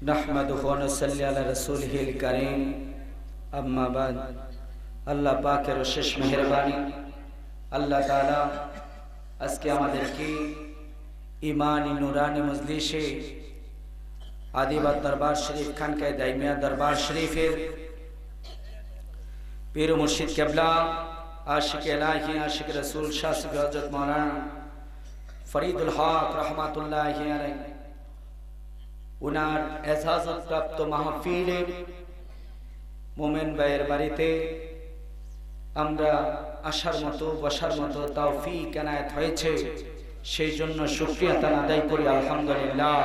नहमदुहु व नुसल्ली अला रसूलिहिल करीम अम्मा बाद। আল্লাহ পাকের শেষ মেহেরবানি আল্লাহ তাআলা আজকে আমাদেরকে ইমানি নুরানি মজলিসে আদিবাদ দরবার শরীফ খানকায়ে দাইমিয়া দরবার শরীফের পীর মুর্শিদ কেবলা আশিক ইলাহি আশিক রাসূল শাসিক হযরত মাওলানা ফরিদুল হক রহমাতুল্লাহি আলাইহি উনার এজাজত প্রাপ্ত মাহফিলে মোমেন ভাইয়ের বাড়িতে আমরা আসার মতো বসার মতো তৌফিক এনায়েত হয়েছে, সেই জন্য শুকরিয়া তার আদায় করি আলহামদুলিল্লাহ।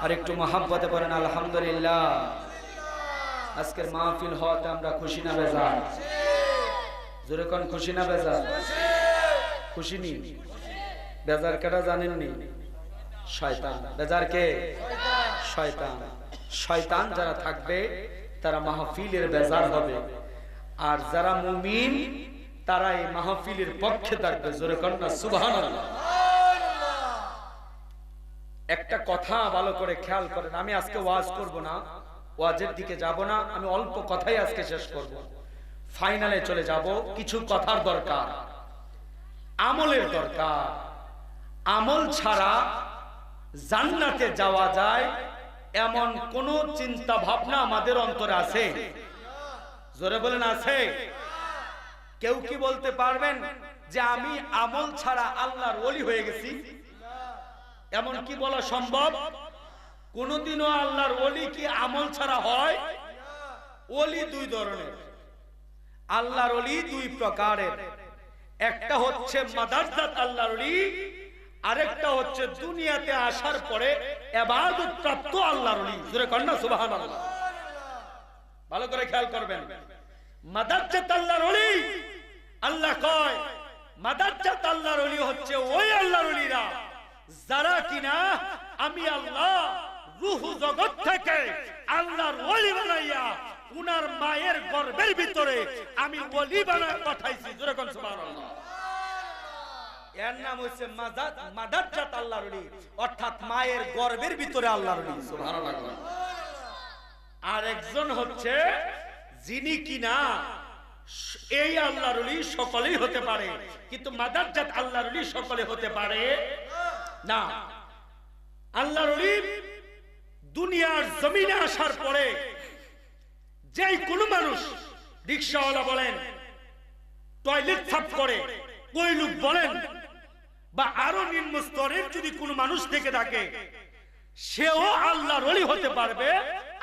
আর একটু মহাব্বতে পড়েন আলহামদুলিল্লাহ। আজকের মাহফিল হওয়াতে আমরা খুশি না বেজার? জোরে কোন খুশি না বেজার? খুশি নি? বেজার কেটা জানেননি? শয়তান। বেজার কে? শয়তান। শয়তান যারা থাকবে তারা মাহফিলের বেজার হবে, আর যারা মুমিন তারা এই মাহফিলের পক্ষে থাকবে। জোরে কোন না সুবহানাল্লাহ। একটা কথা ভালো করে খেয়াল করেন, আমি আজকে ওয়াজ করব না, ওয়াজের দিকে যাব না, আমি অল্প কথাই আজকে শেষ করব, ফাইনালে চলে যাব। কিছু কথার দরকার, আমলের দরকার। আমল ছাড়া জান্নাতে যাওয়া যায় এমন কোন চিন্তা ভাবনা আমাদের অন্তরে আছে? জোরে বলেন আছে? কেউ কি বলতে পারবেন যে আমি আমল ছাড়া আল্লাহর ওলি হয়ে গেছি? এমন কি বলা সম্ভব? কোনদিনও আল্লাহর ওলি কি আমল ছাড়া হয়? ওলি দুই ধরনের, আল্লাহর ওলি দুই প্রকারের। একটা হচ্ছে মাদারজাত আল্লাহর ওলি, আরেকটা হচ্ছে দুনিয়াতে আসার পরে ইবাদত প্রাপ্ত আল্লাহর ওলি। জোরে কোন না সুবহানাল্লাহ। ভালো করে খেয়াল করবেন, মাদারজাত আল্লাহর ওলি, আল্লাহ কয় মাদারজাত আল্লাহর ওলি হচ্ছে ওই আল্লাহর ওলিরা যারা কিনা আমি আল্লাহ রূহ জগৎ থেকে আল্লাহর ওলি বানাইয়া উনার মায়ের গর্ভের ভিতরে আমি ওলি বানায় পাঠাইছি। জোরে কোন সুবহানাল্লাহ। এর নাম হচ্ছে মাদারজাত আল্লাহর ওলি, অর্থাৎ মায়ের গর্ভের ভিতরে আল্লাহর ওলি। সুবহানাল্লাহ। আর একজন হচ্ছে যিনি কিনা এই আল্লাহর ওলি সকলেই হতে পারে, কিন্তু মাদারজাত আল্লাহর ওলি সকলে হতে পারে না। আল্লাহর ওলি দুনিয়ার জমিনে আসার পরে যেই কোনো মানুষ, রিকশাওয়ালা বলেন, টয়লেট সাফ করে ওই লোক বলেন, বা আরো নিম্ন স্তরের যদি কোনো মানুষ থেকে থাকে, সেও আল্লাহর ওলি হতে পারবে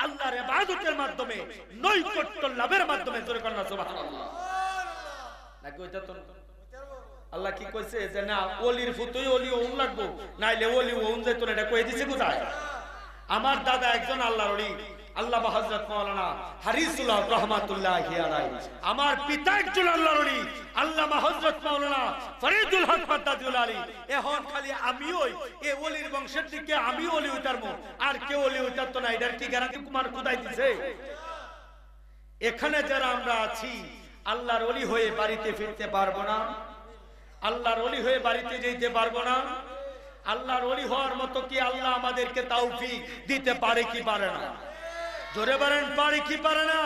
আল্লাহর ইবাদতের মাধ্যমে, নৈকট্য লাভের মাধ্যমে। জোরে কোন না সুবহানাল্লাহ। নাকি ওইটা তো আল্লাহ কি কইছে যে না ওলির ফুতই ওলি ওন লাগবো, নাইলে ওলি ওন যাইতো না, এটা কই দিছে কোথায়? আমার দাদা একজন আল্লাহর ওলি, আল্লামা হযরত মাওলানা হারিসুল্লাহ রাহমাতুল্লাহি আলাইহি। আমার পিতা একজন আল্লাহর ওলি, আল্লামা হযরত মাওলানা ফরিদুল হক মাদাদুল আলী। এখন খালি আমি ওই এই ওলির বংশের দিকে আমি ওলি হইতারমু, আর কেউ ওলি হইতারতো না, এটার কি গ্যারান্টি কুমার খোদাই দিছে? এখানে যারা আমরা আছি আল্লাহর ওলি হয়ে বাড়িতে ফিরতে পারবো না, আল্লাহর ওলি হয়ে বাড়িতে যেতে পারবো না। আল্লাহর ওলি হওয়ার মতো কি আল্লাহ আমাদেরকে তৌফিক দিতে পারে কি পারে না? জোরে বলেন, পারে কি পারে না?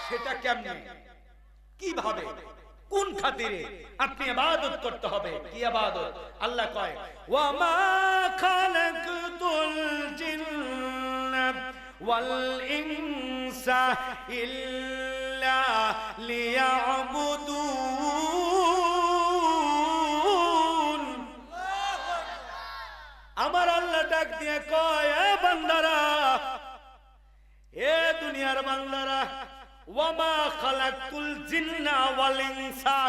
সেটা কেমনে, কিভাবে, কোন খাতিরে আপনি ইবাদত করতে হবে? কি ইবাদত? আল্লাহ কয় ওয়া মা খালাকতুল জিন্না ওয়াল ইনসা ইল্লা লিয়াবুদুন। আমার আল্লাহ ডাক দিয়ে কয়, এ বান্দারা, এ দুনিয়ার বান্দারা, ওয়া মা খালাকতুল জিন্না ওয়াল ইনসা,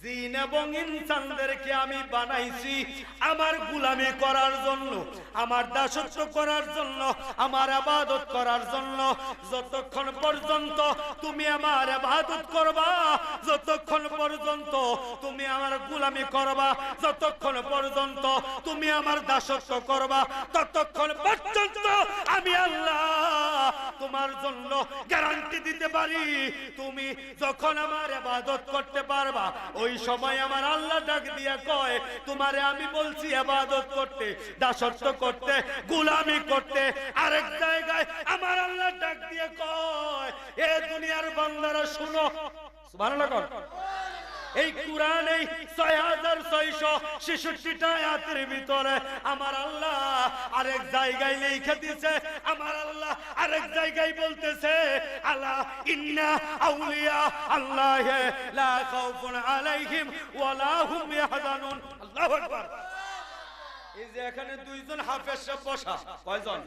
জিন এবং ইনসানদেরকে আমি বানাইছি আমার গোলামি করার জন্য, আমার দাসত্ব করার জন্য, আমার ইবাদত করার জন্য। যতক্ষণ পর্যন্ত তুমি আমার ইবাদত করবা, যতক্ষণ পর্যন্ত তুমি আমার গোলামি করবা, যতক্ষণ পর্যন্ত তুমি আমার দাসত্ব করবা, ততক্ষণ পর্যন্ত আমি আল্লাহ তোমার তোমার জন্য গ্যারান্টি দিতে পারি, তুমি যখন আমার ইবাদত করতে পারবা ওই সময় আমার আল্লাহ ডাক দিয়া কয় তোমারে আমি বলছি ইবাদত করতে, দাসত্ব করতে, গোলামি করতে। আরেক জায়গায় আমার আল্লাহ ডাক দিয়ে কয় এ দুনিয়ার বান্দারা শুনো, সুবহানাল্লাহ। এই কোরআন এই 6666টা আয়াতের ভিতরে আমার আল্লাহ আরেক জায়গায় লিখে দিয়েছে, আমার আল্লাহ আরেক জায়গায় বলতেছে আলা ইন্না আউলিয়া আল্লাহ লা খাউফুন আলাইহিম ওয়ালা হুম ইয়াহজানুন। আল্লাহু আকবার। এই যে এখানে দুইজন হাফেজ সাহেব বসা, কয়জন?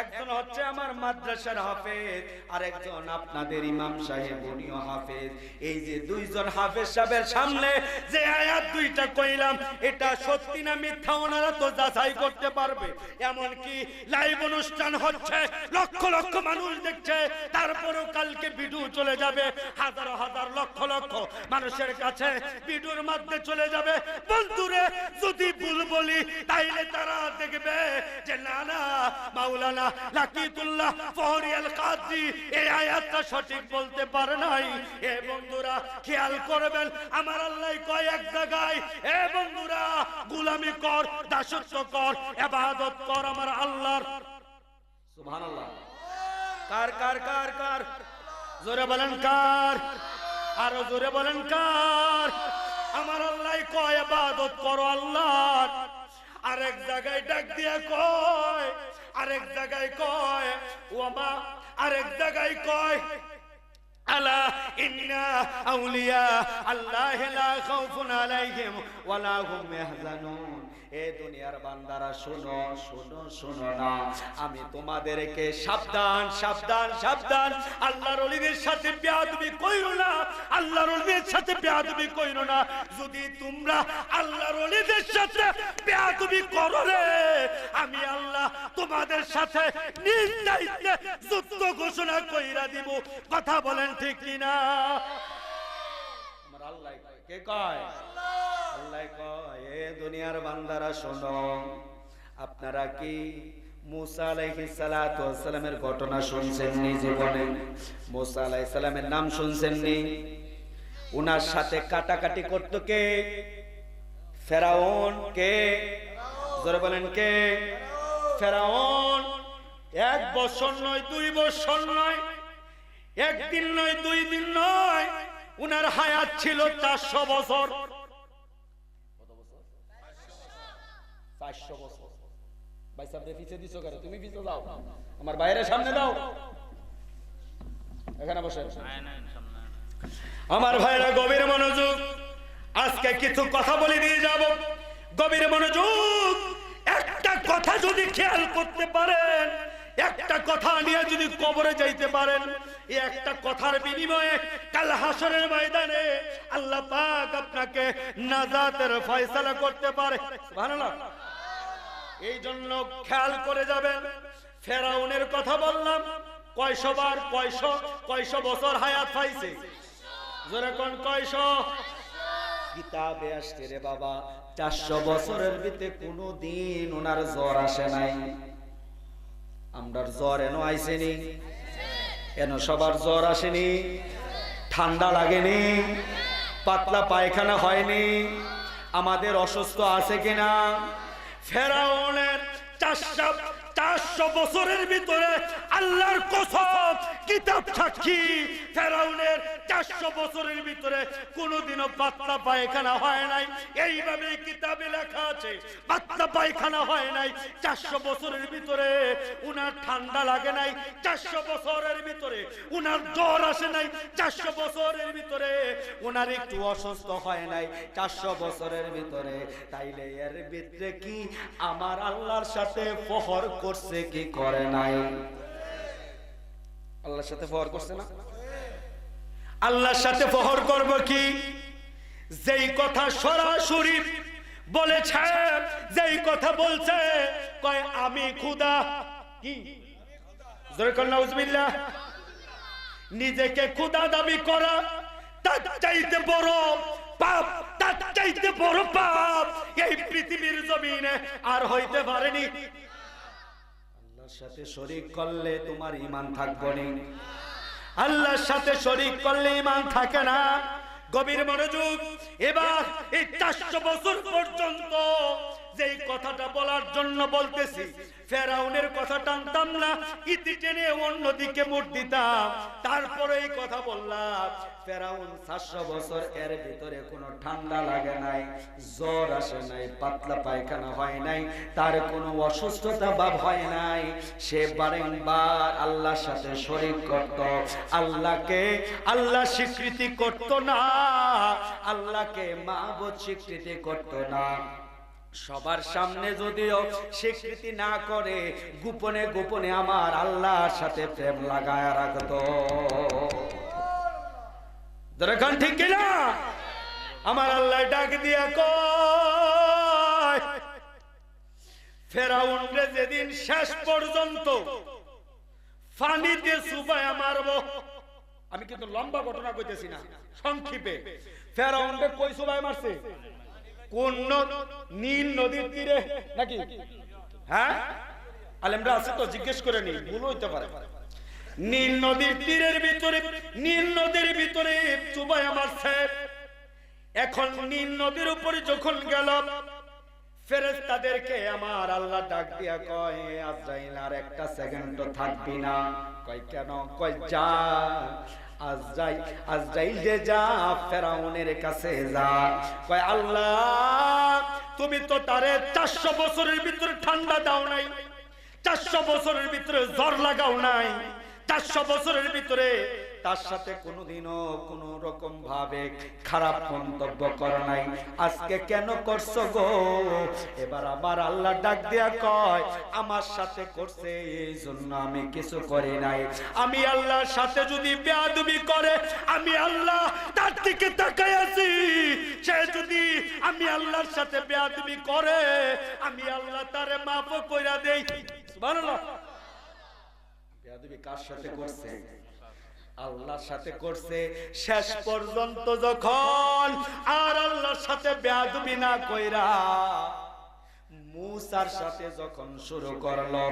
একজন হচ্ছে আমার মাদ্রাসার হাফেজ, আর একজন আপনাদের ইমাম সাহেব উনিও হাফেজ। এই যে দুইজন হাফেজ সাহেবের সামনে যে আয়াত দুইটা কইলাম এটা সত্যি না মিথ্যা ওনারা তো যাচাই করতে পারবে। এমন কি লাইভ অনুষ্ঠান হচ্ছে, লক্ষ লক্ষ মানুষ দেখছে, তারপরেও কালকে ভিডিও চলে যাবে হাজার হাজার লক্ষ লক্ষ মানুষের কাছে, ভিডিওর মধ্যে চলে যাবে। বন্ধুরে যদি ভুল বলি তাইলে তারা দেখবে যে না না মাওলানা লাকিতুল্লাহ ফহরিয়াল কাজী এই আয়াতটা সঠিক বলতে পারে নাই। এ বন্ধুরা খেয়াল করবেন, আমার আল্লাহ কয় এক জায়গায় এ বন্ধুরা গোলামি কর, দাসত্ব কর, ইবাদত কর আমার আল্লাহর। সুবহানাল্লাহ। কার কার কার কার? জোরে বলেন কার? আরো জোরে বলেন কার? আমার আল্লাহ কয় ইবাদত করো আল্লাহর। আরেক জায়গায় ডাক দিয়া কয়, আরেক জায়গায় কয় ওমা, আরেক জায়গায় কয় আলা ইন্না আউলিয়া আল্লাহ লা খাউফুন আলাইহিম ওয়ালা হুম ইয়াহজানুন। এ দুনিয়ার বান্দারা শোনো শোনো শোনো না, আমি তোমাদেরকে সাবধান সাবধান সাবধান, আল্লাহর ওলিদের সাথে বেয়াদবি কইরো না, আল্লাহর ওলিদের সাথে বেয়াদবি কইরো না। যদি তোমরা আল্লাহর ওলিদের সাথে বেয়াদবি করো রে, আমি আল্লাহ তোমাদের সাথে নিজ দায়িত্বে যুদ্ধ ঘোষণা কইরা দিব। কথা বলেন ঠিক কিনা? আমার আল্লাহ কে কয়? আল্লাহ কয় এ দুনিয়ার বান্দারা শোনো, আপনারা কি মুসা আলাইহিস সালাতু ওয়াস সালামের ঘটনা শুনছেন নি? জীবনে মুসা আলাইহিস সালামের নাম শুনছেন নি? উনার সাথে কাটাকাটি করত কে? ফেরাউন। কে? জোরে বলেন কে? ফেরাউন। 1 বছর নয়, 2 বছর নয়, একদিন নয়, 2 দিন নয়, উনার হায়াত ছিল 400 বছর। কত বছর? 400 বছর। ভাই সাহেব পিছে দিছো কেন? তুমি পিছে যাও, আমার বাইরের সামনে দাও, এখানে বসে। আমার ভাইরা গভীর মনোযোগ, আজকে কিছু কথা বলে দিয়ে যাব, গভীর মনোযোগ। একটা কথা যদি খেয়াল করতে পারেন, একটা কথা নিয়ে যদি কবরে যাইতে পারেন, এই একটা কথার বিনিময়ে কাল হাসরের ময়দানে আল্লাহ পাক আপনাকে নাজাতের ফয়সালা করতে পারে। সুবহানাল্লাহ। এই জন্য খেয়াল করে যাবেন। ফেরাউনের কথা বললাম, কয়শো বার, কয়শো বছর হায়াত পাইছে? জোরে কোন কয়শো? কিতাবে আসছে রে বাবা 400 বছরের ভিতরে কোনদিন ওনার জ্বর আসে নাই। আমরার জ্বর এনো আইসেনি? এন সবার জ্বর আসেনি? ঠান্ডা লাগেনি? পাতলা পায়খানা হয়নি? আমাদের অসুস্থ আছে কিনা? ফেরাউনের 400 বছরের ভিতরে আল্লাহর কসম, কিতাব সাক্ষী, ফেরাউনের 400 বছরের ভিতরে কোনোদিনও পাতলা পায়খানা হয় নাই। এইভাবে কিতাবে লেখা আছে, পাতলা পায়খানা হয় নাই। 400 বছরের ভিতরে উনার ঠান্ডা লাগে নাই। 400 বছরের ভিতরে উনার জ্বর আসে নাই। 400 বছরের ভিতরে উনার একটু অসুস্থ হয় নাই। 400 বছরের ভিতরে। তাইলে এর ভিতরে কি আমার আল্লাহর সাথে ফখর করছে কি করে নাই? আল্লাহর সাথে ফখর করছে না? আল্লাহর সাথে ফখর করব কি? যেই কথা সরাসরি বলেছে, যেই কথা বলছে, কয় আমি খোদা। কি জোরে কর নাউজুবিল্লাহ। নিজেকে খোদা দাবি করা তার চাইতে বড় পাপ, তার চাইতে বড় পাপ এই পৃথিবীর জমিনে আর হইতে পারেনি। আল্লাহর সাথে শরীক করলে তোমার ঈমান থাকবে না। আল্লাহর সাথে শরীক করলে ঈমান থাকে না। গভীর মনোযোগ। এবার এই 400 বছর পর্যন্ত যেই কথাটা বলার জন্য বলতেছি, ফেরাউনের কথা টানতাম না, ইতি টেনে অন্যদিকে মুখ দিতাম, তারপরে এই কথা বললাম। ফেরাউন 400 বছর এর ভিতরে কোনো ঠান্ডা লাগে নাই, জ্বর আসে নাই, পাতলা পায়খানা হয় নাই, তার কোনো অসুস্থতা ভাব হয় নাই। সে বারংবার আল্লাহর সাথে শরীক করত, আল্লাহকে আল্লাহ স্বীকৃতি করত না, আল্লাহকে মাবুদ স্বীকৃতি করত না। সবার সামনে যদিও স্বীকৃতি না করে, গোপনে গোপনে আমার আল্লাহর সাথে প্রেম লাগায় রাখতো। দরকার ঠিক কিনা? আমার আল্লাহ ডাক দিয়া কয়, ফেরাউনরে যেদিন শেষ পর্যন্ত পানিতে চুবায়া মারবো, আমি কিন্তু লম্বা ঘটনা কইতেছি না, সংক্ষেপে। ফেরাউনরে কই চুবায়া মারছে? কোন নীল নদীর তীরে নাকি? হ্যাঁ, আলেমরা আছে তো, জিজ্ঞেস করে নি, ভুল হইতে পারে। নীল নদীর তীরের ভিতরে, নীল নদীর ভিতরে চুবায়া মারছে। এখন নীল নদীর উপরে যখন গেল, ফেরেশতাদেরকে আমার আল্লাহ ডাক দিয়া কয়, আজরাইল আর একটা সেকেন্ড থাকবি না। কয় কেন? কয় যা আজরাইল যে যা ফেরাউনের কাছে যা। কয় আল্লাহ তুমি তো তারে 400 বছরের ভিতরে ঠান্ডা দাও নাই, 400 বছরের ভিতরে জ্বর লাগাও নাই, 400 বছরের ভিতরে তার সাথে কোনোদিনও কোন রকম ভাবে খারাপ মন্তব্য করো নাই, আজকে কেন করছো গো? এবার আমার আল্লাহ ডাক দিয়া কয়, আমার সাথে করছে এই জন্য আমি কিছু করি নাই। আমি আল্লাহর সাথে যদি বেয়াদবি করে, আমি আল্লাহ তার দিকে তাকায় আছি। সে যদি আমি আল্লাহর সাথে বেয়াদবি করে, আমি আল্লাহ তারে মাফ কইরা দেই। সুবহানাল্লাহ। বেয়াদবি কার সাথে করছে? আল্লাহর সাথে করছে। শেষ পর্যন্ত যখন আর আল্লাহর সাথে বেয়াদবি না কইরা মুসার সাথে যখন শুরু করলো,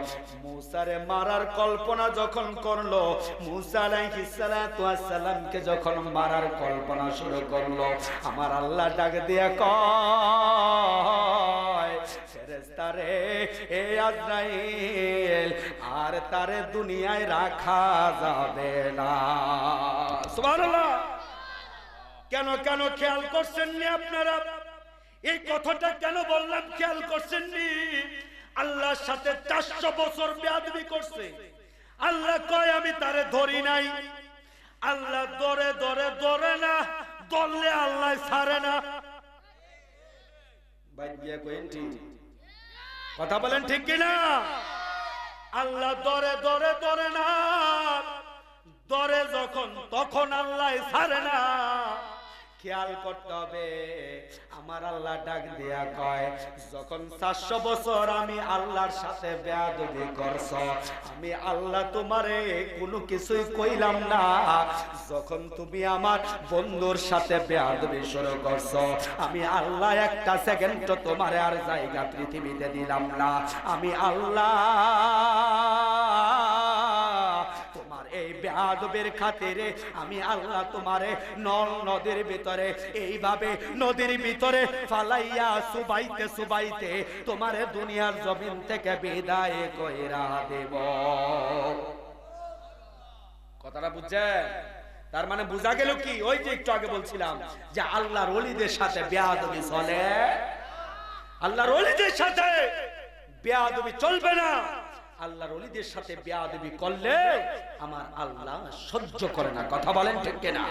মুসারে মারার কল্পনা যখন করলো, মুসা আলাইহিস সালাতু ওয়াস সালামকে যখন মারার কল্পনা শুরু করলো, আমার আল্লাহ ডাক দিয়া কয়, ফেরেশতারে এ আজরাইল আর তারে দুনিয়ায় রাখা যাবে না। সুবহানাল্লাহ। কেন কেন খেয়াল করছেন নি আপনারা? এই কথাটা কেন বললাম খেয়াল করছেন নি? আল্লাহর সাথে 400 বছর বেয়াদবি করছে। আল্লাহ কয় আমি তারে ধরি নাই। আল্লাহ ধরে ধরে ধরে না, ধরলে আল্লাহ ছাড়ে না। বাইয়া কইন ঠিক কথা বলেন, ঠিক কিনা? আল্লাহ ধরে ধরে ধরে না, ধরে যখন তখন আল্লাহ ছাড়ে না। খেয়াল করতে হবে। আমার আল্লাহ ডাক দিয়া কয়, যখন 400 বছর আমি আল্লাহর সাথে বেয়াদবি করছো, আমি আল্লাহ তোমারে কোনো কিছুই কইলাম না। যখন তুমি আমার বন্ধুর সাথে বেয়াদবি শুরু করছো, আমি আল্লাহ একটা সেকেন্ড তোমারে আর জায়গা পৃথিবীতে দিলাম না। আমি আল্লাহ এই বেয়াদবের খাতিরে আমি আল্লাহ তোমারে নল নদীর ভিতরে, এইভাবে নদীর ভিতরে ফালাইয়া সুবাইতে সুবাইতে তোমারে দুনিয়ার জমিন থেকে বিদায় কইরা দেব। কথাটা বুঝছেন? তার মানে বোঝা গেল কি? ওই যে একটু আগে বলছিলাম যে আল্লাহর ওলিদের সাথে বেয়াদবি চলে, আল্লাহর ওলিদের সাথে বেয়াদবি চলবে না। আল্লাহর ওলিদের সাথে বেয়াদবি করলে আমার আল্লাহ সহ্য করে না। কথা বলেন ঠিক কিনা?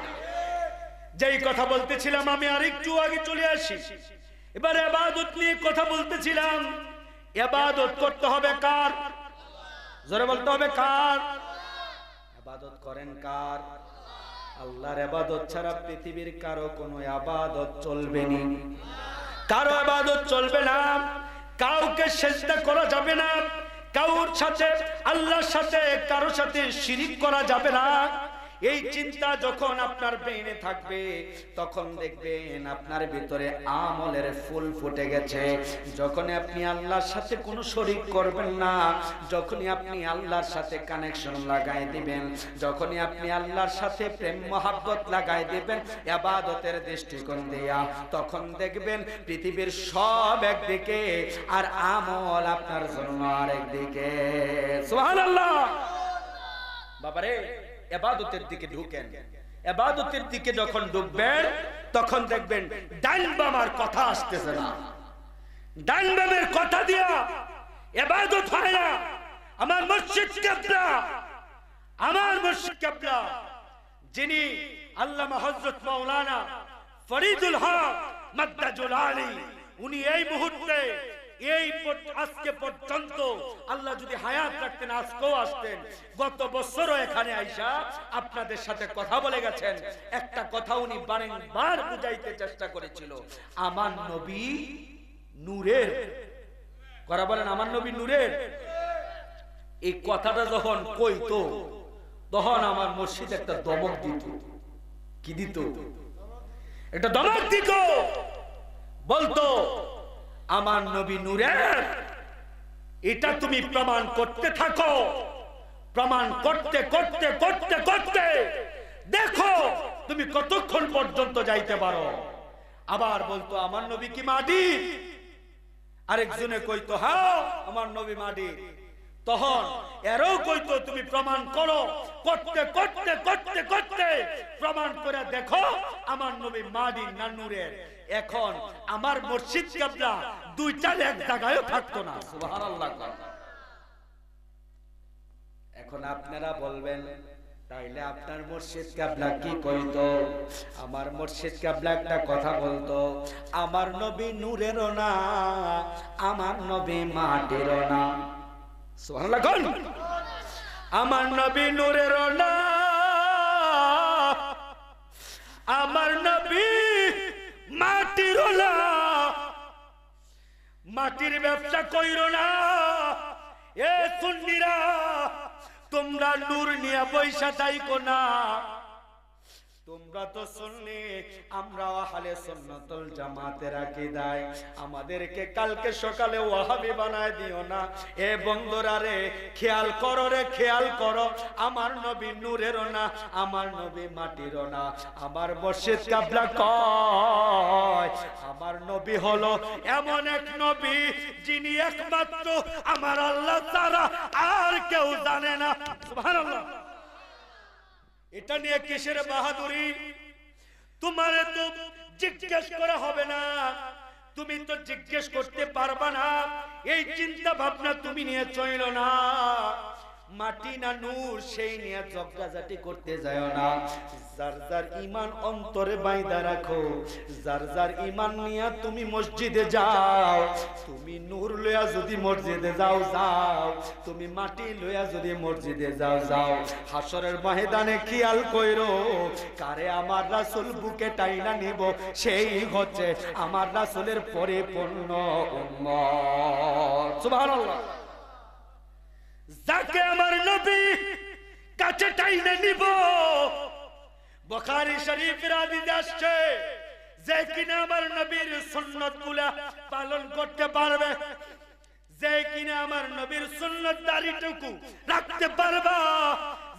যেই কথা বলতেছিলাম আমি আরেকটু আগে চলে আসি। এবারে ইবাদত নিয়ে কথা বলতেছিলাম। ইবাদত করতে হবে কার? জোরে বলতে হবে কার? ইবাদত করেন কার? আল্লাহর ইবাদত ছাড়া পৃথিবীর কারো কোনো ইবাদত চলবে না। কারো ইবাদত চলবে না, কাউকে সিজদা করা যাবে না, কারোর সাথে আল্লাহর সাথে কারোর সাথে শিরিক করা যাবে না। এই চিন্তা যখন আপনার ব্রেনে থাকবে তখন দেখবেন আপনার ভিতরে আমলের ফুল ফুটে গেছে। যখন আপনি আল্লাহর সাথে কোনো শরীক করবেন না, যখনই আপনি আল্লাহর সাথে কানেকশন লাগাই দিবেন, যখনই আপনি আল্লাহর সাথে প্রেম মহব্বত লাগাই দিবেন ইবাদতের দৃষ্টিকোণ দিয়া, তখন দেখবেন পৃথিবীর সব একদিকে আর আমল আপনার জন্য আরেকদিকে। সুবহানাল্লাহ। বাবারে ইবাদতের দিকে ঢুকেন, ইবাদতের দিকে যখন ঢুকবেন তখন দেখবেন ডান বামার কথা আসতেছে না, ডান বামের কথা দিয়া ইবাদত হয় না। আমার মুর্শিদ কিবলা, আমার মুর্শিদ কিবলা যিনি আল্লামা হযরত মাওলানা ফরিদুল হক মাদ্দাজুল আলী, উনি এই মুহূর্তে এই আজকে পর্যন্ত আল্লাহ যদি হায়াত রাখতেন আজকেও আসতেন, গত বছরও এখানে আইসা আপনাদের সাথে কথা বলে গেছেন। একটা কথা উনি বারংবার বুঝাইতে চেষ্টা করেছিল, আমার নবী নূরের। করা বলেন আমার নবী নূরের। এই কথাটা যখন কইতো তখন আমার মুর্শিদ একটা দমক দিত। কি দিত? একটা দমক দিত, বলতো আমার নবী নূরের, এটা তুমি প্রমাণ করতে থাকো, প্রমাণ করতে করতে করতে করতে দেখো তুমি কতক্ষণ পর্যন্ত যাইতে পারো। আবার বলতো আমার নবী কি মাটি? আরেকজনে কইতো হ্যাঁ আমার নবী মাটি। তখন এরও কইতো তুমি প্রমাণ করো, করতে করতে করতে করতে প্রমাণ করে দেখো আমার নবী মাটি না নূরের। এখন আমার মুর্শিদ কিবলা দুইটার এক জায়গায় থাকতো না। সুবহানাল্লাহ। এখন আপনারা বলবেন তাইলে আপনার মুর্শিদ কিবলা কি কইতো? আমার মুর্শিদ কিবলা একটা কথা বলতো, আমার নবী নূরেরও না, আমার নবী মাটিরও না। সুবহানাল্লাহ। আমার নবী নূরেরও না, আমার নবী মাটিরও না। মাটির ব্যবসা কইরো না এ সুন্নিরা, তোমরা নূর নিয়ে পয়সা চাইকো না। তোমরা তো সুন্নি, আমরা আহলে সুন্নাতুল জামাতের আকীদায়। আমাদেরকে কালকে সকালে ওয়াহাবি বানায় দিও না। এ বন্ধুরা রে, খেয়াল করো রে, খেয়াল করো, আমার নবী নূরেরও না, আমার নবী মাটিরও না। আমার মুর্শিদ কিবলা কয় আমার নবী হলো এমন এক নবী যিনি একমাত্র আমার আল্লাহ ছাড়া আর কেউ জানে না। সুবহানাল্লাহ। এটা নিয়ে কিসের বাহাদুরি? তোমারে তো জিজ্ঞেস করা হবে না, তুমি তো জিজ্ঞেস করতে পারবা না। এই চিন্তা ভাবনা তুমি নিয়ে চইলো না। মাটি না নূর সেই নিয়ে জগজাটি করতে যাও না। যার যার ঈমান অন্তরে বাইদা রাখো, যার যার ঈমান নিয়ে তুমি মসজিদে যাও। তুমি নূর লইয়া যদি মসজিদে যাও যাও, তুমি মাটি লইয়া যদি মসজিদে যাও যাও। হাসরের ময়দানে খেয়াল কইরো কারে আমার রাসূল বুকে টাইনা নিব, সেই হচ্ছে আমার রাসূলের পরিপূর্ণ উম্মত। সুবহানাল্লাহ। যাকে আমার নবী কাছে টাইনে নিব, বুখারী শরীফের হাদিস আসছে, যে কিনা আমার নবীর সুন্নাতগুলা পালন করতে পারবে, যে কিনা আমার নবীর সুন্নাত দাড়িটুকু রাখতে পারবা,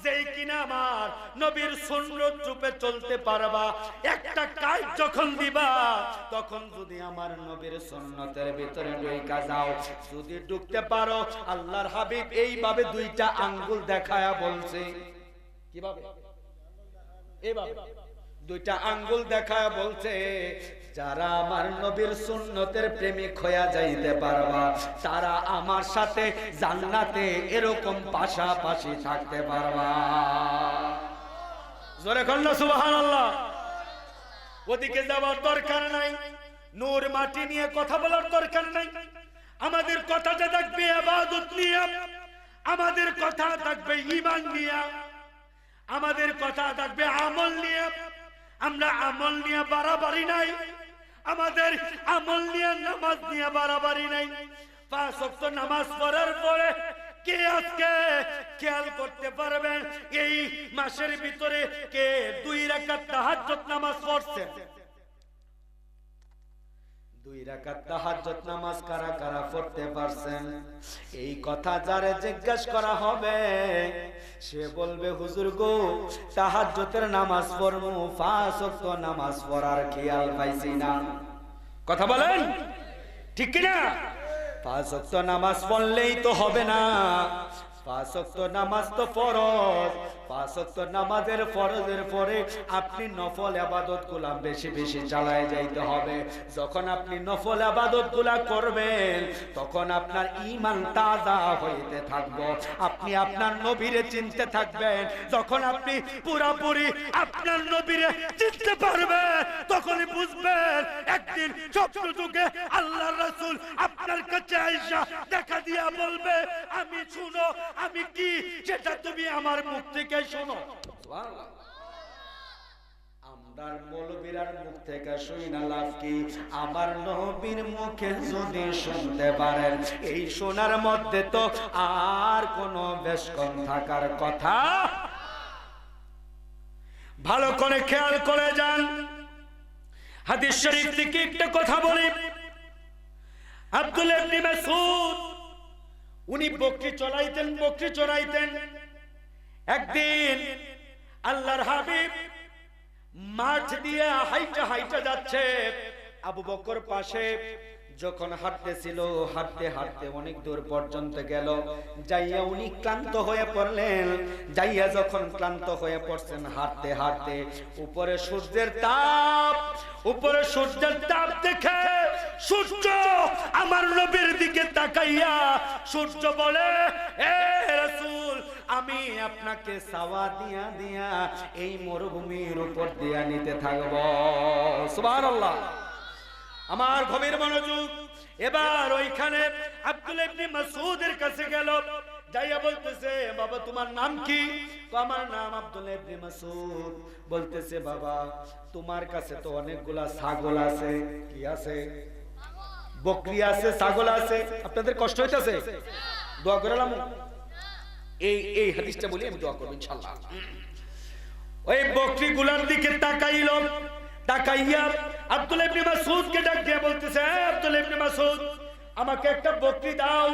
যে কিনা আমার নবীর সুন্নাত রূপে চলতে পারবা, একটা কাজ যখন দিবা তখন যদি আমার নবীর সুন্নাতের ভিতরে ঢুইকা যাও, যদি ঢুকতে পারো, আল্লাহর হাবিব এইভাবে দুইটা আঙ্গুল দেখায়া বলছে। কিভাবে? এইভাবে দুইটা আঙ্গুল দেখায়া বলছে, যারা আমার নবীর সুন্নতের প্রেমিক হইয়া যাইতে পারবা, তারা আমার সাথে জান্নাতে এরকম পাশাপাশি থাকতে পারবা। জোরে কন্না সুবহানাল্লাহ। ওদিকে যাওয়ার দরকার নাই, নূর মাটি নিয়ে কথা বলার দরকার নাই। আমাদের কথাটা থাকবে ইবাদত নিয়ে, আমাদের কথা থাকবে ঈমান নিয়ে, আমাদের কথা থাকবে আমল নিয়ে। আমরা আমল নিয়ে বাড়াবাড়ি নাই, আমাদের আমল নিয়ে নামাজ নিয়ে বাড়াবাড়ি নাই। 5 ওয়াক্ত নামাজ পড়ার পরে কে আজকে খেয়াল করতে পারবেন এই মাসের ভিতরে কে 2 রাকাত তাহাজ্জুদ নামাজ পড়ছেন? 2 রাকাত তাহাজ্জুদ নামাজ কারা কারা পড়তে পারছেন? এই কথা যারে জিজ্ঞাসা করা হবে সে বলবে হুজুর গো তাহাজ্জুদের নামাজ পড়মু 5 ওয়াক্ত নামাজ পড়ার খেয়াল পাইছি না। কথা বলেন ঠিক কি না? 5 ওয়াক্ত নামাজ পড়লেই তো হবে না, 5 ওয়াক্ত নামাজ তো ফরজ। 5 ওয়াক্ত নামাজের ফরজের পরে আপনি নফল ইবাদতগুলো বেশি বেশি চালায় যাইতে হবে। যখন আপনি নফল ইবাদতগুলো করবেন তখন আপনার ঈমান তাজা হইতে থাকবে, আপনি আপনার নবীরে চিনতে থাকবেন। যখন আপনি পুরোপুরি আপনার নবীরে চিনতে পারবেন তখনই বুঝবেন একদিন স্বপ্ন যুগে আল্লাহর রাসূল আপনার কাছে আয়েশা দেখা দিয়া বলবে আমি শুনো আমি কি সেটা তুমি আমার মুখ থেকে শোনো। সুবহানাল্লাহ। আমরার মৌলবীরার মুখ থেকে শুই না লাভ কি? আমার নবীর মুখে যদি শুনতে পারেন এই শোনার মধ্যে তো আর কোনো বেশকম থাকার কথা। ভালো করে খেয়াল করে যান। হাদিস শরীফ থেকে একটা কথা বলি। আব্দুল্লাহ ইবনে মাসউদ উনি বকরি চড়াইতেন। একদিন আল্লাহর হাবিব মাঠ দিয়ে হাইটা যাচ্ছে, আবু বকর পাশে যখন হাঁটতেছিল, হাঁটতে হাঁটতে অনেক দূর পর্যন্ত গেল, যাইয়া উনি ক্লান্ত হয়ে পড়লেন। যাইয়া যখন ক্লান্ত হয়ে পড়ছেন হাঁটতে হাঁটতে উপরে সূর্যের তাপ দেখে সূর্য আমার নবীর দিকে তাকাইয়া সূর্য বলে হে রাসূল আমি আপনাকে সাওয়া দিয়া এই মরুভূমির উপর দিয়া নিতে থাকবো। সুবহানাল্লাহ। আমার গভীর মনোযোগ। এবার ওইখানে আব্দুল্লাহ ইবনে মাসউদের কাছে গেল, যাইয়া বলতেছে বাবা তোমার নাম কি? তো আমার নাম আব্দুল্লাহ ইবনে মাসউদ। বলতেছে বাবা তোমার কাছে তো অনেকগুলা ছাগল আছে। কি আছে? বকরি আছে, ছাগল আছে। আপনাদের কষ্ট হইতাছে? দোয়া করলাম এই হাদিসটা বলি আমি দোয়া করব ইনশাআল্লাহ। ওই বকরি গুলার দিকে তাকাইয়া আব্দুল্লাহ ইবনে মাসউদকে ডাক দিয়ে বলতেছে আব্দুল্লাহ ইবনে মাসউদ আমাকে একটা বকরি দাও,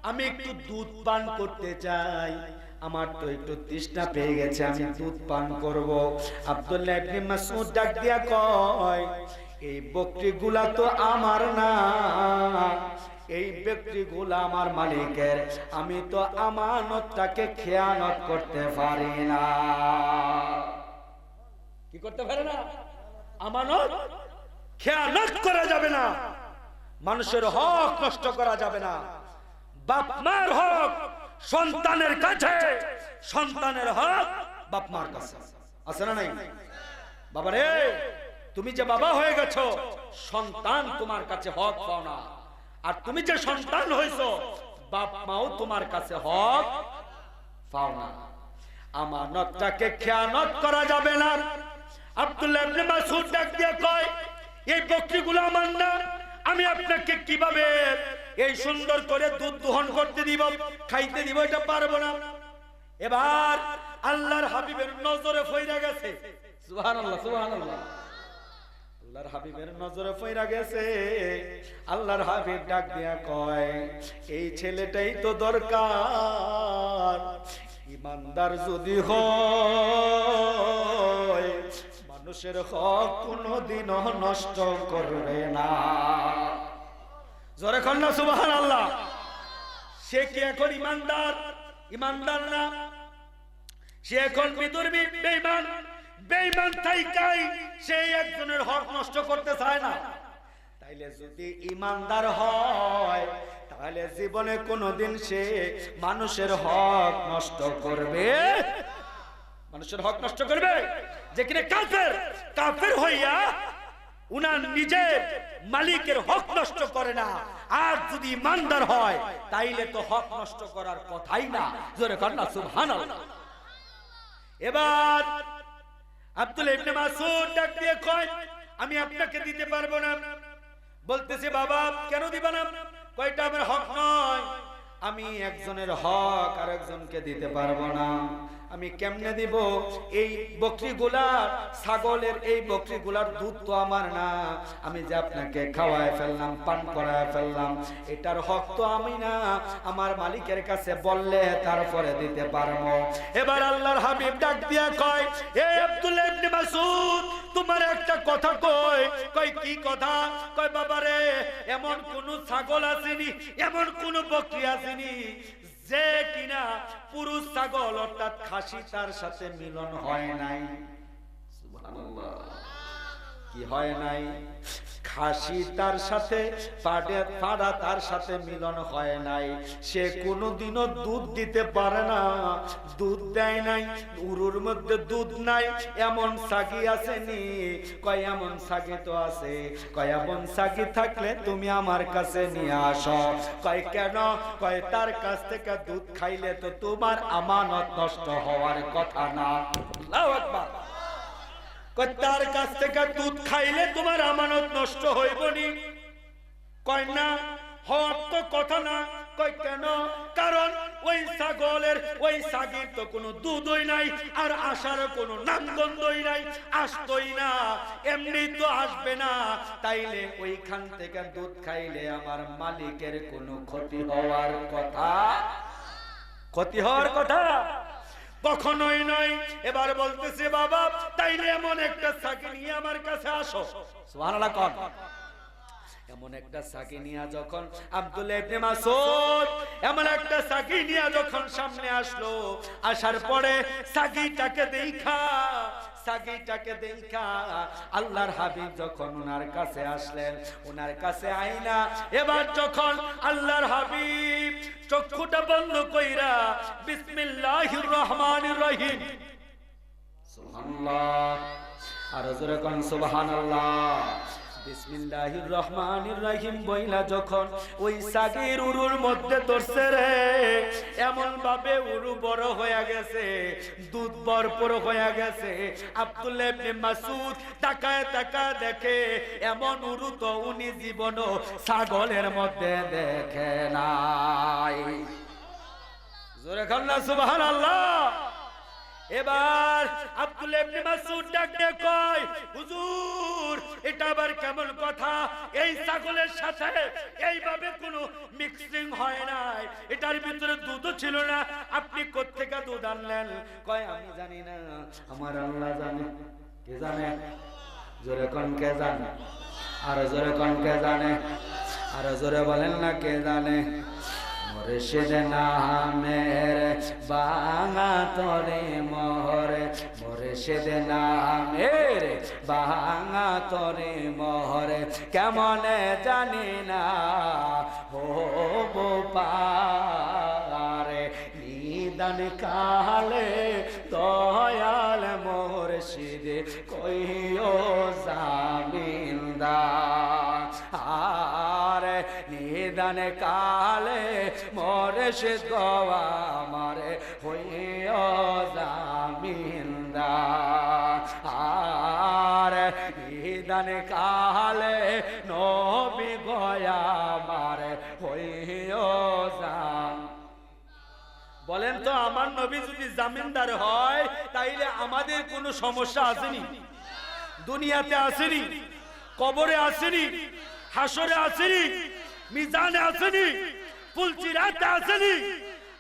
আমি একটু দুধ পান করতে চাই, আমার তো একটু তৃষ্ণা পেয়ে গেছে, আমি দুধ পান করব। আব্দুল্লাহ ইবনে মাসউদ ডাক দিয়া কয় এই বকরিগুলা তো আমার না, এই বকরিগুলা আমার মালিকের, আমি তো আমানতটাকে খেয়ানত করতে পারি না। কি করতে পারে না? আমানত খেয়ানত করা যাবে না, মানুষের হক নষ্ট করা যাবে না। বাপ মার হক সন্তানের কাছে, সন্তানের হক বাপ মার কাছে। আছে না নাই? বাবা রে তুমি যে বাবা হয়ে গেছো সন্তান তোমার কাছে হক পাও না, আর তুমি যে সন্তান হইছো বাপ মাও তোমার কাছে হক পাও না। আমানতটাকে খেয়ানত করা যাবে না। আব্দুল্লাহ ইবনে মাসউদ ডাক দিয়ে কয় এই বকরিগুলো আমার না, আমি আপনাকে কিভাবে এই সুন্দর করে দুধ দহন করতে দিব, খাইতে দিব, এটা পারবো না। এবার আল্লাহর হাবিবের নজরে পইরা গেছে। সুবহানাল্লাহ সুবহানাল্লাহ। আল্লাহর হাবিবের নজরে পইরা গেছে। আল্লাহর হাবিব ডাক দিয়া কয় এই ছেলেটাই তো দরকার, ইমানদার যদি হয় মানুষের হক কোনদিনও নষ্ট করবে না। জোরে কর না সুবহানাল্লাহ। সে কি এখন ইমানদার? ইমানদার না, সে এখন বিদুর্মী বেঈমান। বেঈমান থাইকাই সে একজনের হক নষ্ট করতে চায় না। তাইলে যদি ইমানদার হয় তাহলে জীবনে কোনোদিন সে মানুষের হক নষ্ট করবে? মানুষের হক নষ্ট করবে? যে কিনা কাফের হইয়া উনার নিজের মালিকের হক নষ্ট করে না, আর যদি ইমানদার হয় তাইলে তো হক নষ্ট করার কথাই না। জোরে কর না সুবহানাল্লাহ। এবার আব্দুল্লাহ ইবনে মাসউদ ডাক দিয়ে কয় আমি আপনাকে দিতে পারবো না। বলতেছে বাবা কেন দিবা না? কয়টা আমার হক নয়, আমি একজনের হক আর একজনকে দিতে পারবো না। আমি কেমনে দিব? এই বকরিগুলার, ছাগলের এই বকরিগুলার দুধ তো আমার না, আমি যে আপনাকে খাওয়ায় ফেললাম, পান করায় ফেললাম, এটার হক তো আমি না, আমার মালিকের কাছে বললে তারপরে দিতে পারবো। এবার আল্লাহর হাবিব ডাক দিয়া কয়, এ আব্দুল্লাহ ইবনে মাসউদ, তোমার একটা কথা কই। কয় কি কথা? কয় বাবারে, এমন কোন ছাগল আসেনি, এমন কোন বকরি আসেনি যে কিনা পুরুষ ছাগল অর্থাৎ খাসি তার সাথে মিলন হয় নাই। সুবহানাল্লাহ, কি হয় নাই? খাসি তার সাথে, পাড়া তার সাথে মিলন হয় নাই। সে কোনোদিনও দুধ দিতে পারে না, দুধ দেয় নাই, উরুর মধ্যে দুধ নাই, এমন সাগি আসেনি। কয় এমন সাগি তো আছে। কয় এমন সাগি থাকলে তুমি আমার কাছে নিয়ে আসো। কয় কেন? কয় তার কাছ থেকে দুধ খাইলে তো তোমার আমানত নষ্ট হওয়ার কথা না। আল্লাহু আকবার। তার কাছ থেকে দুধ খাইলে তোমার আমানত নষ্ট হইব নি? কয় না, হওয়ার তো কথা না। কয় কেন? কারণ ওই ছাগলের, ওই ছাগির তো কোনো দুধই নাই, আর আসার কোনো নামগন্ধই নাই, আসতই না, এমনি তো আসবে না। তাইলে ওইখান থেকে দুধ খাইলে আমার মালিকের কোনো ক্ষতি হওয়ার কথা, ক্ষতি হওয়ার কথা কখনোই নয়। এবার বলতেছে, বাবা তাইলে এমন একটা ছাগি নিয়ে আমার কাছে আসো। সুবহানাল্লাহ। কোন এমন একটা ছাগি নিয়ে যখন আব্দুল্লাহ ইবনে মাসউদ এমন একটা ছাগি নিয়ে যখন সামনে আসলো, আসার পরে ছাগিটাকে দেখা আল্লাহর হাবিব যখন ওনার কাছে আসলেন, ওনার কাছে আইনা এবার যখন আল্লাহর হাবিব চক্ষুটা বন্ধ কইরা বিসমিল্লাহির রহমানির রহিম, সুবহানাল্লাহ, আর জোরে কোন সুবহানাল্লাহ, বিসমিল্লাহির রহমানির রহিম বইলা যখন ওই ছাগির উরুর মধ্যে ধরছে রে, এমন ভাবে উরু বড় হয়ে গেছে, দুধ ভরপুর হয়ে গেছে। আব্দুল্লাহ ইবনে মাসউদ তাকায় তাকায় দেখে, এমন উরু তো উনি জীবনও ছাগলের মধ্যে দেখে নাই। জোরে খান না সুবহানাল্লাহ। এবার আব্দুল্লাহ ইবনে মাসউদ ডাকে কয়, হুজুর এটা আবার কেমন কথা? এই ছাগলের সাথে এইভাবে কোনো মিক্সিং হয় নাই, এটার ভিতরে দুধও ছিল না, আপনি কোত্থেকে দুধ আনলেন? কয় আমি জানি না, আমার আল্লাহ জানে। কে জানে? জোরে কোন কে জানে? আর জোরে কোন কে জানে? আর জোরে বলেন না কে জানে? মুর্শিদ নামের বাঙা তরে মোহরে, মুর্শিদ নামের বাঙা তরে মোহরে, কেমনে জানি না হব পারে, নিদান কালে দয়াল মুর্শিদ কইও জামিনদার, আরে নিদান কালে মুর্শিদ গোয়া মারে হইও জামিনদার, আরে নিদান কালে নবী গোয়া মারে হইও জাম। বলেন তো, আমার নবী যদি জামিনদার হয় তাইলে আমাদের কোনো সমস্যা আসেনি? দুনিয়াতে আসেনি, কবরে আসেনি, হাসরে আসেনি, মিজানে আসেনি, ফুলচিরাতে আসেনি।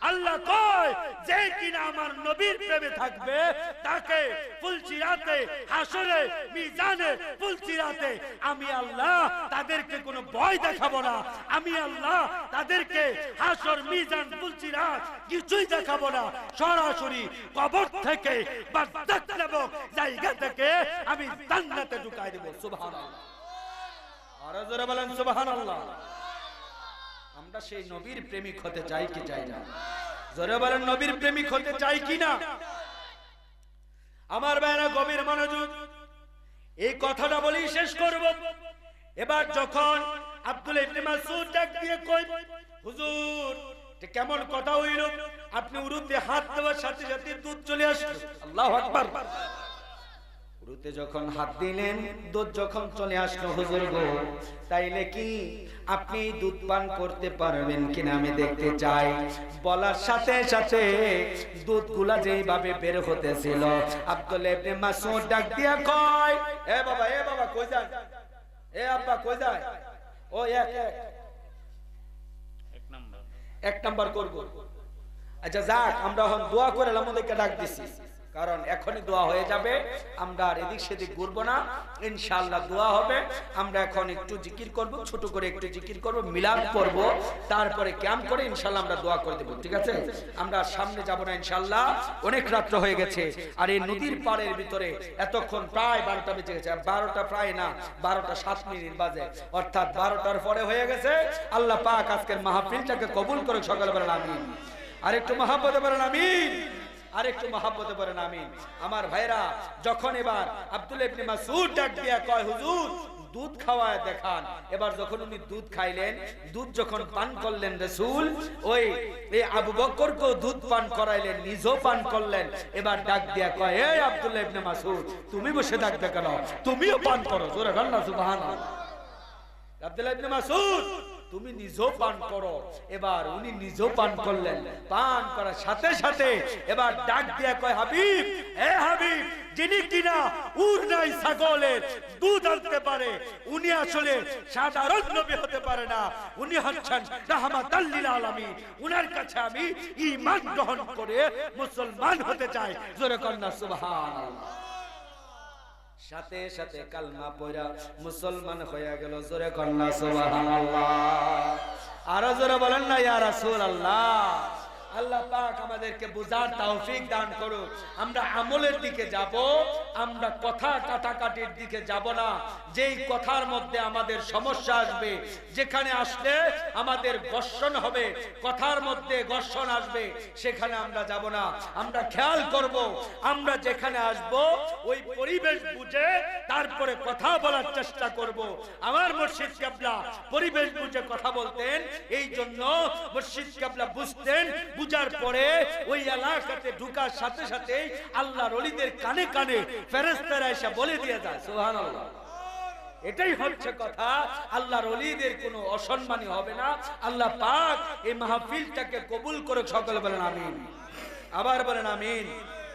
আল্লাহ কয় যে কিনা আমার নবীর প্রেমে থাকবে তাকে ফুলচিরাতে, হাসরে, মিজানে, ফুলচিরাতে আমি আল্লাহ তাদেরকে কোনো ভয় দেখাবো না। আমি আল্লাহ তাদেরকে হাসর, মিজান, ফুলচিরাত কিছুই দেখাবো না। সরাসরি কবর থেকে বা জান্নাতের জায়গা থেকে আমি জান্নাতে ঢুকাই দেব। সুবহানাল্লাহ। আর জোরে বলেন সুবহানাল্লাহ। আমরা সেই নবীর প্রেমিক হতে চাই কি চাই না? জোরে বলেন, নবীর প্রেমিক হতে চাই কি না? আমার ভাইরা গভীর মনোযোগ, এই কথাটা বলেই শেষ করব। এবার যখন আব্দুল্লাহ ইবনে মাসউদ ডাক দিয়ে কই, হুজুর এটা কেমন কথা হইল? আপনি উরুতে হাত দেওয়ার সাথে সাথে দুধ চলে আসলো। আল্লাহু আকবার। গরুতে যখন হাত দিলেন, দুধ যখন চলে আসলো, হুজুর গো তাইলে কি আপনি দুধ পান করতে পারবেন কিনা আমি দেখতে চাই। বলার সাথে সাথে দুধগুলা যেইভাবে বের হতেছিল, আব্দুল্লাহ ইবনে মাসউদ ডাক দিয়া কয়, এ বাবা কই যায়, এ আব্বা কই যায়, ও এক নাম্বার করব। আচ্ছা যাক, আমরা এখন দোয়া করে আমাদেরকে ডাক দিছি, কারণ এখনই দোয়া হয়ে যাবে, আমরা আর এদিক সেদিক ঘুরবো না, ইনশাআল্লাহ দোয়া হবে। আমরা এখন একটু জিকির করব, ছোট করে একটু জিকির করব, মিলাদ পড়ব, তারপরে ক্যাম্প করে ইনশাআল্লাহ আমরা দোয়া করে দেব, ঠিক আছে? আমরা সামনে যাব না ইনশাআল্লাহ, অনেক রাত্র হয়ে গেছে। আর এই নদীর পাড়ের ভিতরে এতক্ষণ প্রায় 12টা বেজে গেছে, 12টা প্রায় না, 12টা 7 মিনিট বাজে, অর্থাৎ 12টার পরে হয়ে গেছে। আল্লাহ পাক আজকের মাহফিলটাকে কবুল করে, সকালে বলেন আমিন। আর একটু মহব্বতে বলেন আমিন, আর একটু মহব্বতে বলেন আমিন। আমার ভাইরা, যখন এবার আব্দুল্লাহ ইবনে মাসউদ ডাক দিয়া কয়, হুজুর দুধ খাওয়ায় দেখান। এবার যখন উনি দুধ খাইলেন, দুধ যখন পান করলেন রাসূল, ওই আবু বকরকেও দুধ পান করাইলেন, নিজেও পান করলেন। এবার ডাক দিয়া কয়, এই আব্দুল্লাহ ইবনে মাসউদ, তুমি বসে থাকবে কেন, তুমিও পান করো। জোরে বলেন না সুবহানাল্লাহ। আব্দুল্লাহ ইবনে মাসউদ, তুমি নিজেও পান করো। এবার উনি নিজেও পান করলেন। পান করার সাথে সাথে এবার ডাক দিয়া কয়, হাবিব, এ হাবিব, যিনি কিনা উট নাই ছাগলের দুধ আনতে পারে, উনি আসলে সাধারণ নবী হতে পারে না, উনি হচ্ছেন রাহমাতাল লিল আলামিন। উনার কাছে আমি ঈমান গ্রহণ করে মুসলমান হতে চাই। জোরে কন্না সুবহানাল্লাহ। সাথে সাথে কালমা পড়া মুসলমান হয়ে গেল। জোরে কন্না সুবহানাল্লাহ। আরো জোরে বলেন না ইয়া রাসূলুল্লাহ। আল্লাহ পাক আমাদেরকে বুঝার তৌফিক দান করুক। আমরা আমলের দিকে যাব, আমরা কথা কাটাকাটির দিকে যাব না। যেই কথার মধ্যে আমাদের সমস্যা আসবে, যেখানে আসলে আমাদের ঘর্ষণ হবে, কথার মধ্যে ঘর্ষণ আসবে, সেখানে আমরা যাব না। আমরা খেয়াল করব, আমরা যেখানে আসব ওই পরিবেশ বুঝে তারপরে কথা বলার চেষ্টা করব। আমার মুর্শিদ কেবলা পরিবেশ বুঝে কথা বলতেন, এই জন্য মুর্শিদ কেবলা বুঝতেন, বুঝার পরে ওই এলাকাতে ঢুকার সাথে সাথে আল্লাহর ওলিদের কানে কানে ফেরেশতারা এসে বলে দিয়ে যায়, সুবহানাল্লাহ। এটাই হচ্ছে কথা। আল্লাহর ওলিদের কোনো অসম্মানী হবে না। আল্লাহ পাক এই মাহফিলটাকে কবুল করে, সকলে বলেন আমিন। আবার বলেন আমিন।